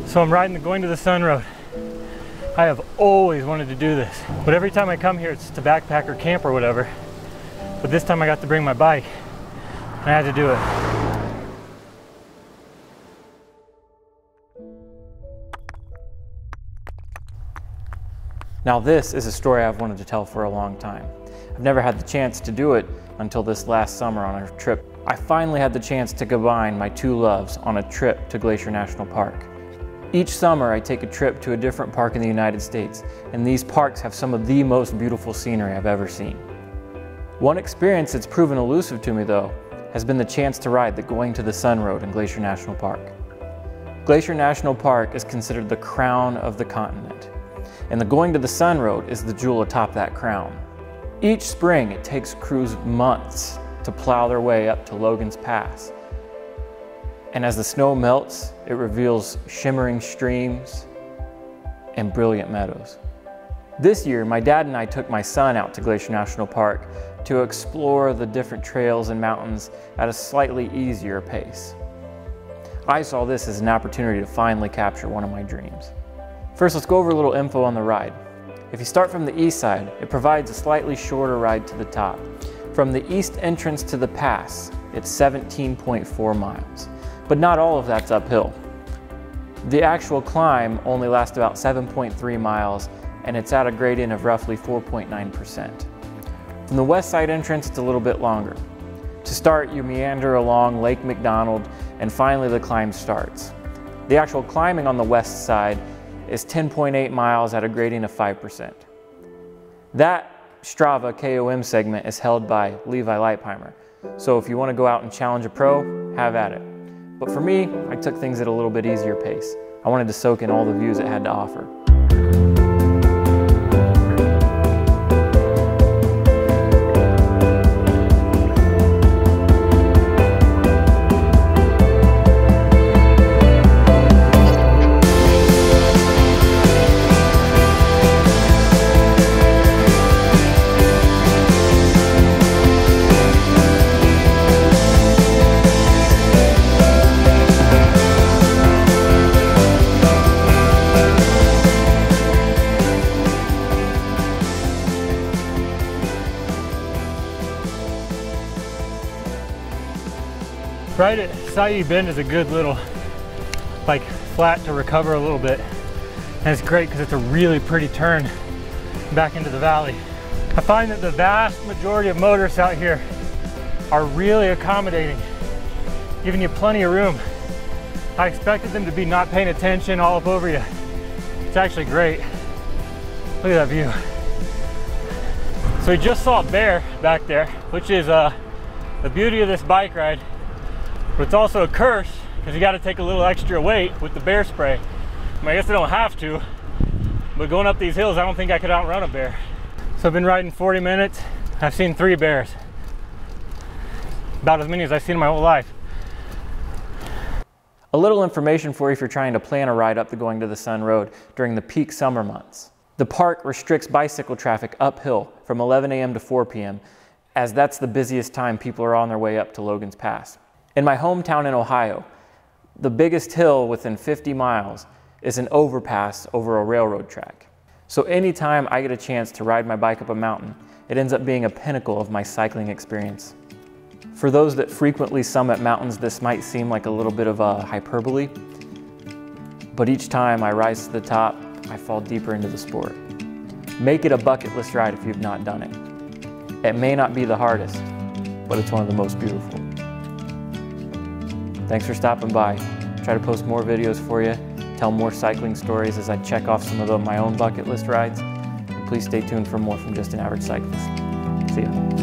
So I'm going to the Sun Road. I have always wanted to do this, but every time I come here it's to backpack or camp or whatever. But this time I got to bring my bike and I had to do it. Now this is a story I've wanted to tell for a long time. I've never had the chance to do it until this last summer on a trip. I finally had the chance to combine my two loves on a trip to Glacier National Park. Each summer I take a trip to a different park in the United States, and these parks have some of the most beautiful scenery I've ever seen. One experience that's proven elusive to me though has been the chance to ride the Going to the Sun Road in Glacier National Park. Glacier National Park is considered the crown of the continent, and the Going to the Sun Road is the jewel atop that crown. Each spring it takes crews months to plow their way up to Logan's Pass. And as the snow melts, it reveals shimmering streams and brilliant meadows. This year, my dad and I took my son out to Glacier National Park to explore the different trails and mountains at a slightly easier pace. I saw this as an opportunity to finally capture one of my dreams. First, let's go over a little info on the ride. If you start from the east side, it provides a slightly shorter ride to the top. From the east entrance to the pass, it's 17.4 miles. But not all of that's uphill. The actual climb only lasts about 7.3 miles, and it's at a gradient of roughly 4.9%. From the west side entrance, it's a little bit longer. To start, you meander along Lake McDonald, and finally the climb starts. The actual climbing on the west side is 10.8 miles at a gradient of 5%. That Strava KOM segment is held by Levi Leipheimer, so if you want to go out and challenge a pro, have at it. But for me, I took things at a little bit easier pace. I wanted to soak in all the views it had to offer. Right at Sayee Bend is a good little flat to recover a little bit, and it's great because it's a really pretty turn back into the valley. I find that the vast majority of motorists out here are really accommodating, giving you plenty of room. I expected them to be not paying attention, all up over you. It's actually great. Look at that view. So we just saw a bear back there, which is the beauty of this bike ride. But it's also a curse because you got to take a little extra weight with the bear spray. I mean, I guess I don't have to, but going up these hills, I don't think I could outrun a bear. So I've been riding 40 minutes. I've seen 3 bears. About as many as I've seen in my whole life. A little information for you if you're trying to plan a ride up the Going to the Sun Road during the peak summer months. The park restricts bicycle traffic uphill from 11 a.m. to 4 p.m. as that's the busiest time people are on their way up to Logan's Pass. In my hometown in Ohio, the biggest hill within 50 miles is an overpass over a railroad track. So anytime I get a chance to ride my bike up a mountain, it ends up being a pinnacle of my cycling experience. For those that frequently summit mountains, this might seem like a little bit of a hyperbole, but each time I rise to the top, I fall deeper into the sport. Make it a bucket list ride if you've not done it. It may not be the hardest, but it's one of the most beautiful. Thanks for stopping by. Try to post more videos for you, tell more cycling stories as I check off some of my own bucket list rides. And please stay tuned for more from Just an Average Cyclist. See ya.